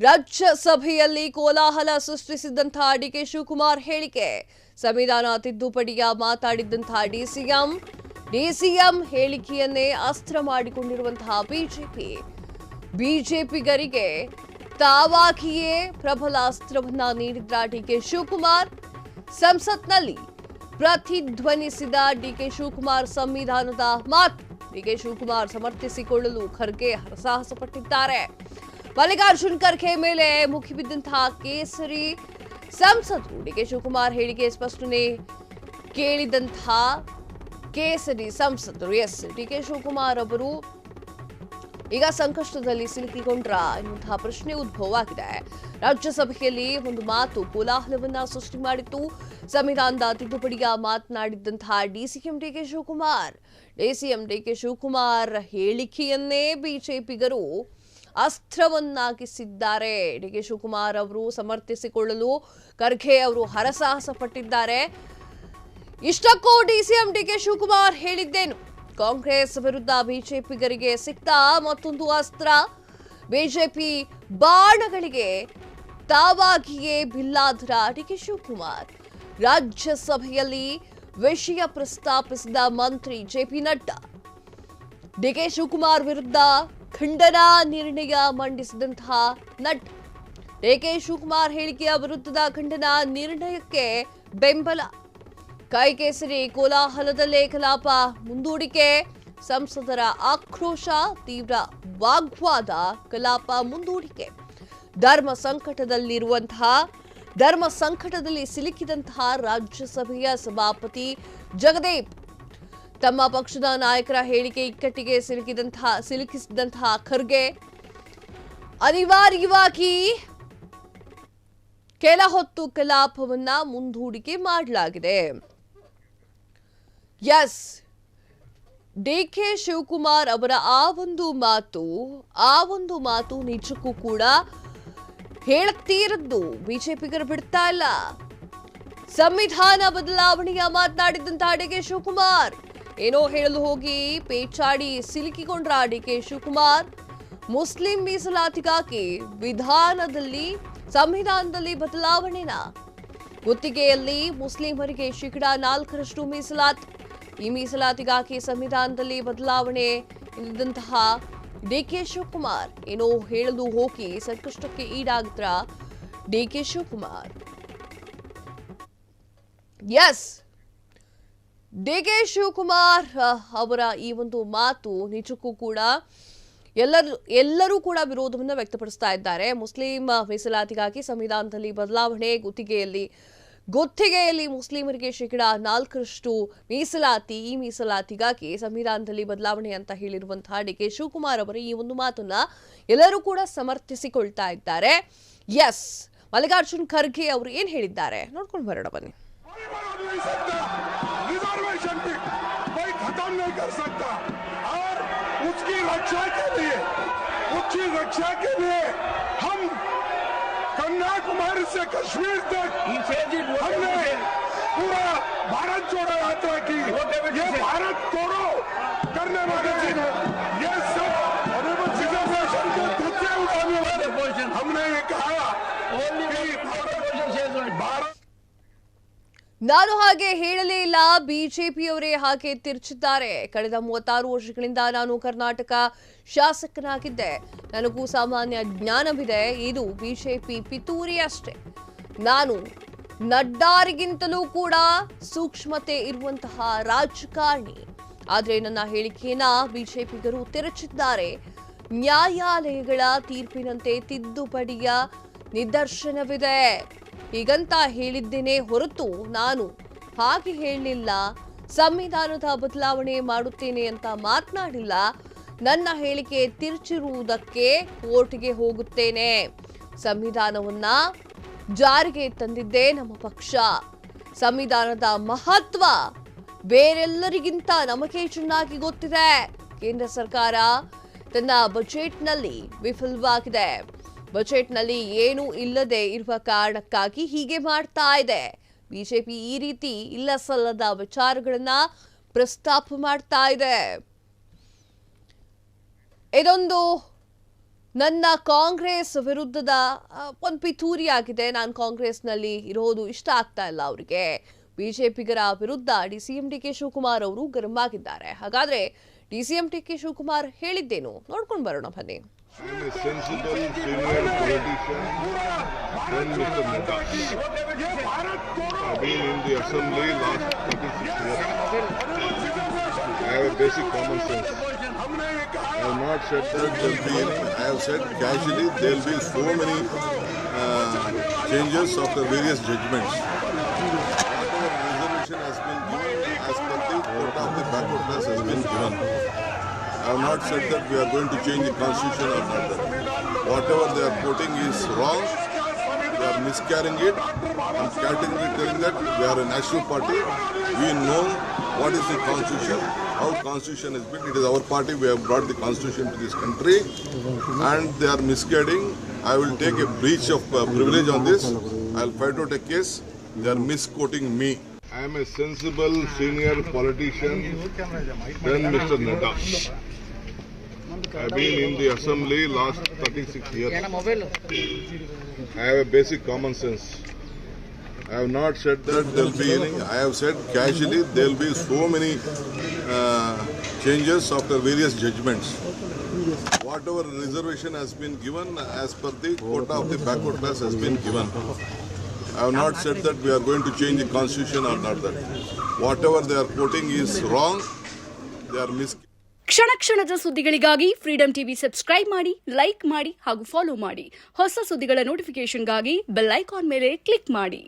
ರಾಜ್ಯಸಭೆಯಲ್ಲಿ ಕೋಲಾಹಲ ಸೃಷ್ಟಿಸಿದಂತಹ ಡಿಕೆ ಶಿವಕುಮಾರ್ ಹೇಳಿಕೆ. ಸಂವಿಧಾನ ತಿದ್ದುಪಡಿಯ ಮಾತಾಡಿದಂತಹ ಡಿಸಿಎಂ ಹೇಳಿಕೆಯನ್ನೇ ಅಸ್ತ್ರ ಮಾಡಿಕೊಂಡಿರುವಂತಹ ಬಿಜೆಪಿಗರಿಗೆ ತಾವಾಗಿಯೇ ಪ್ರಬಲ ಅಸ್ತ್ರವನ್ನ ನೀಡಿದ್ರ ಡಿಕೆ ಶಿವಕುಮಾರ್. ಸಂಸತ್ನಲ್ಲಿ ಪ್ರತಿಧ್ವನಿಸಿದ ಡಿಕೆ ಶಿವಕುಮಾರ್ ಸಂವಿಧಾನದ ಮಾತು. ಡಿಕೆ ಶಿವಕುಮಾರ್ ಸಮರ್ಥಿಸಿಕೊಳ್ಳಲು ಖರ್ಗೆ ಹರಸಾಹಸ ಪಟ್ಟಿದ್ದಾರೆ. ಮಲ್ಲಿಕಾರ್ಜುನ್ ಖರ್ಗೆ ಮೇಲೆ ಮುಗಿಬಿದ್ದಂತಹ ಕೇಸರಿ ಸಂಸದರು ಡಿಕೆ ಶಿವಕುಮಾರ್ ಹೇಳಿಕೆ ಸ್ಪಷ್ಟನೆ ಕೇಳಿದಂತಹ ಕೇಸರಿ ಸಂಸದರು ಡಿಕೆ ಶಿವಕುಮಾರ್ ಅವರು ಈಗ ಸಂಕಷ್ಟದಲ್ಲಿ ಸಿಲುಕಿಕೊಂಡ್ರ ಎನ್ನುವಂತಹ ಪ್ರಶ್ನೆ ಉದ್ಭವವಾಗಿದೆ. ರಾಜ್ಯಸಭೆಯಲ್ಲಿ ಒಂದು ಮಾತು ಕೋಲಾಹಲವನ್ನ ಸೃಷ್ಟಿ ಮಾಡಿತ್ತು. ಸಂವಿಧಾನದ ತಿದ್ದುಪಡಿಯ ಮಾತನಾಡಿದಂತಹ ಡಿಸಿಎಂ ಡಿಕೆ ಶಿವಕುಮಾರ್ ಹೇಳಿಕೆಯನ್ನೇ ಬಿಜೆಪಿಗರು ಅಸ್ತ್ರವನ್ನಾಗಿಸಿದ್ದಾರೆ. ಡಿಕೆ ಶಿವಕುಮಾರ್ ಅವರು ಸಮರ್ಥಿಸಿಕೊಳ್ಳಲು ಖರ್ಗೆ ಅವರು ಹರಸಾಹಸ ಪಟ್ಟಿದ್ದಾರೆ. ಇಷ್ಟಕ್ಕೂ ಡಿಸಿಎಂ ಡಿಕೆ ಶಿವಕುಮಾರ್ ಹೇಳಿದ್ದೇನು? ಕಾಂಗ್ರೆಸ್ ವಿರುದ್ಧ ಬಿಜೆಪಿಗರಿಗೆ ಸಿಕ್ತ ಮತ್ತೊಂದು ಅಸ್ತ್ರ. ಬಿಜೆಪಿ ಬಾಣಗಳಿಗೆ ತಾವಾಗಿಯೇ ಬಿಲ್ಲಾದ್ರ ಡಿಕೆ ಶಿವಕುಮಾರ್. ರಾಜ್ಯಸಭೆಯಲ್ಲಿ ವಿಷಯ ಪ್ರಸ್ತಾಪಿಸಿದ ಮಂತ್ರಿ ಜೆಪಿ ನಡ್ಡಾ ಡಿಕೆ ಶಿವಕುಮಾರ್ ವಿರುದ್ಧ ಖಂಡನಾ ನಿರ್ಣಯ ಮಂಡಿಸಿದಂತಹ ನಡ್ಡಾ ಡಿಕೆ ಶಿವಕುಮಾರ್ ಹೇಳಿಕೆಯ ವಿರುದ್ಧದ ಖಂಡನಾ ನಿರ್ಣಯಕ್ಕೆ ಬೆಂಬಲ. ಕೈಕೇಸರಿ ಕೋಲಾಹಲದಲ್ಲೇ ಕಲಾಪ ಮುಂದೂಡಿಕೆ. ಸಂಸದರ ಆಕ್ರೋಶ, ತೀವ್ರ ವಾಗ್ವಾದ, ಕಲಾಪ ಮುಂದೂಡಿಕೆ. ಧರ್ಮ ಸಂಕಟದಲ್ಲಿ ಸಿಲುಕಿದಂತಹ ರಾಜ್ಯಸಭೆಯ ಸಭಾಪತಿ ಜಗದೀಪ್ ತಮ್ಮ ಪಕ್ಷದ ನಾಯಕರ ಹೇಳಿಕೆ ಇಕ್ಕಟ್ಟಿಗೆ ಸಿಲುಕಿಸಿದಂತಹ ಖರ್ಗೆ ಅನಿವಾರ್ಯವಾಗಿ ಕೆಲ ಹೊತ್ತು ಕಲಾಪವನ್ನ ಮುಂದೂಡಿಕೆ ಮಾಡಲಾಗಿದೆ. ಡಿಕೆ ಶಿವಕುಮಾರ್ ಅವರ ಆ ಒಂದು ಮಾತು ನಿಜಕ್ಕೂ ಕೂಡ ಹೇಳುತ್ತೀರದ್ದು ಬಿಜೆಪಿಗರು ಬಿಡ್ತಾ ಇಲ್ಲ. ಸಂವಿಧಾನ ಬದಲಾವಣೆಯ ಮಾತನಾಡಿದಂತಹ ಡಿಕೆ ಶಿವಕುಮಾರ್ ಏನೋ ಹೇಳಲು ಹೋಗಿ ಪೇಚಾಡಿ ಸಿಲುಕಿಕೊಂಡ್ರ ಡಿಕೆ ಶಿವಕುಮಾರ್. ಮುಸ್ಲಿಂ ಮೀಸಲಾತಿಗಾಗಿ ಸಂವಿಧಾನದಲ್ಲಿ ಬದಲಾವಣೆನ. ಗುತ್ತಿಗೆಯಲ್ಲಿ ಮುಸ್ಲಿಮರಿಗೆ 4% ಮೀಸಲಾತಿ. ಈ ಮೀಸಲಾತಿಗಾಗಿ ಸಂವಿಧಾನದಲ್ಲಿ ಬದಲಾವಣೆ ಇದ್ದಂತಹ ಡಿಕೆ ಶಿವಕುಮಾರ್ ಏನೋ ಹೇಳಲು ಹೋಗಿ ಸಂಕಷ್ಟಕ್ಕೆ ಈಡಾಗಿದ್ರ ಡಿಕೆ ಶಿವಕುಮಾರ್. ಡಿಕೆ ಶಿವಕುಮಾರ್ ಅವರ ಈ ಒಂದು ಮಾತು ನಿಜಕ್ಕೂ ಕೂಡ ಎಲ್ಲರೂ ಕೂಡ ವಿರೋಧವನ್ನು ವ್ಯಕ್ತಪಡಿಸ್ತಾ ಇದ್ದಾರೆ. ಮುಸ್ಲಿಂ ಮೀಸಲಾತಿಗಾಗಿ ಸಂವಿಧಾನದಲ್ಲಿ ಬದಲಾವಣೆ, ಗುತ್ತಿಗೆಯಲ್ಲಿ ಮುಸ್ಲಿಮರಿಗೆ 4% ಮೀಸಲಾತಿ. ಈ ಮೀಸಲಾತಿಗಾಗಿ ಸಂವಿಧಾನದಲ್ಲಿ ಬದಲಾವಣೆ ಅಂತ ಹೇಳಿರುವಂತಹ ಡಿಕೆ ಶಿವಕುಮಾರ್ ಅವರ ಈ ಒಂದು ಮಾತನ್ನ ಎಲ್ಲರೂ ಕೂಡ ಸಮರ್ಥಿಸಿಕೊಳ್ತಾ ಇದ್ದಾರೆ. ಮಲ್ಲಿಕಾರ್ಜುನ್ ಖರ್ಗೆ ಅವರು ಏನ್ ಹೇಳಿದ್ದಾರೆ ನೋಡ್ಕೊಂಡು ಬರೋಣ ಬನ್ನಿ. कन्याकुमारी से कश्मीर तक हमने पूरा भारत जोड़ो यात्रा की. ये भारत तोड़ो करने वाले ये सब रिजर्वेशन के मुद्दे उठाने वाले हमने ये कहा भारत. ನಾನು ಹಾಗೆ ಹೇಳಲೇ ಇಲ್ಲ, ಬಿಜೆಪಿಯವರೇ ಹಾಗೆ ತಿರುಚಿದ್ದಾರೆ. ಕಳೆದ 36 ವರ್ಷಗಳಿಂದ ನಾನು ಕರ್ನಾಟಕ ಶಾಸಕನಾಗಿದ್ದೆ. ನನಗೂ ಸಾಮಾನ್ಯ ಜ್ಞಾನವಿದೆ. ಇದು ಬಿಜೆಪಿ ಪಿತೂರಿ ಅಷ್ಟೇ. ನಾನು ನಡ್ಡಾರಿಗಿಂತಲೂ ಕೂಡ ಸೂಕ್ಷ್ಮತೆ ಇರುವಂತಹ ರಾಜಕಾರಣಿ. ಆದರೆ ನನ್ನ ಹೇಳಿಕೆಯನ್ನ ಬಿಜೆಪಿಗರು ತಿರುಚಿದ್ದಾರೆ. ನ್ಯಾಯಾಲಯಗಳ ತೀರ್ಪಿನಂತೆ ತಿದ್ದುಪಡಿಯ ನಿದರ್ಶನವಿದೆ ಹೀಗಂತ ಹೇಳಿದ್ದೇನೆ ಹೊರತು ನಾನು ಹಾಗೆ ಹೇಳಲಿಲ್ಲ. ಸಂವಿಧಾನದ ಬದಲಾವಣೆ ಮಾಡುತ್ತೇನೆ ಅಂತ ಮಾತನಾಡಿಲ್ಲ. ನನ್ನ ಹೇಳಿಕೆ ತಿರುಚಿರುವುದಕ್ಕೆ ಕೋರ್ಟ್ಗೆ ಹೋಗುತ್ತೇನೆ. ಸಂವಿಧಾನವನ್ನ ಜಾರಿಗೆ ತಂದಿದ್ದೇ ನಮ್ಮ ಪಕ್ಷ. ಸಂವಿಧಾನದ ಮಹತ್ವ ಬೇರೆಲ್ಲರಿಗಿಂತ ನಮಗೆ ಚೆನ್ನಾಗಿ ಗೊತ್ತಿದೆ. ಕೇಂದ್ರ ಸರ್ಕಾರ ತನ್ನ ಬಜೆಟ್ನಲ್ಲಿ ವಿಫಲವಾಗಿದೆ. ಬಜೆಟ್ನಲ್ಲಿ ಏನೂ ಇಲ್ಲದೆ ಇರುವ ಕಾರಣಕ್ಕಾಗಿ ಹೀಗೆ ಮಾಡ್ತಾ ಇದೆ. ಬಿಜೆಪಿ ಈ ರೀತಿ ಇಲ್ಲ ಸಲ್ಲದ ವಿಚಾರಗಳನ್ನ ಪ್ರಸ್ತಾಪ ಮಾಡ್ತಾ ಇದೆ. ಇದೊಂದು ನನ್ನ ಕಾಂಗ್ರೆಸ್ ವಿರುದ್ಧದ ಒಂದು ಪಿತೂರಿ ಆಗಿದೆ. ನಾನು ಕಾಂಗ್ರೆಸ್ನಲ್ಲಿ ಇರೋದು ಇಷ್ಟ ಆಗ್ತಾ ಇಲ್ಲ ಅವರಿಗೆ. ಬಿಜೆಪಿಗರ ವಿರುದ್ಧ ಡಿಸಿಎಂ ಡಿಕೆ ಶಿವಕುಮಾರ್ ಅವರು ಗರಂ ಆಗಿದ್ದಾರೆ. ಹಾಗಾದ್ರೆ ಡಿಸಿಎಂ ಡಿಕೆ ಶಿವಕುಮಾರ್ ಹೇಳಿದ್ದೇನು ನೋಡ್ಕೊಂಡು ಬರೋಣ ಬನ್ನಿ. I am a sensible senior politician and Mr. Nada. I have been in the assembly last 36 years. I have a basic common sense. I have not said that there will be, I have said casually there will be so many changes after various judgments. Whatever resolution has been given as per the quota of the backward class has been given. I have not said that we are going to change the constitution or not that. Whatever they are quoting is wrong. They are miscarrying it. I am categorically telling that we are a national party. We know what is the constitution, how constitution is built. It is our party. We have brought the constitution to this country, and they are misguiding. I will take a breach of privilege on this. I will fight out a case. They are misquoting me. I am a sensible senior politician than Mr. Nada. I have been in the assembly last 36 years. I have a basic common sense. I have not said that there will be any. I have said casually there will be so many changes after various judgments. Whatever reservation has been given as per the quota of the backward class has been given. I have not said that we are going to change the constitution or not that. Whatever they are quoting is wrong. They are ಕ್ಷಣ ಕ್ಷಣದ ಸುದ್ದಿಗಳಿಗಾಗಿ freedom TV subscribe ಮಾಡಿ, like ಮಾಡಿ ಹಾಗೂ follow ಮಾಡಿ. ಹೊಸ ಸುದ್ದಿಗಳ ನೋಟಿಫಿಕೇಶನ್ಗಾಗಿ bell icon ಮೇಲೆ ಕ್ಲಿಕ್ ಮಾಡಿ.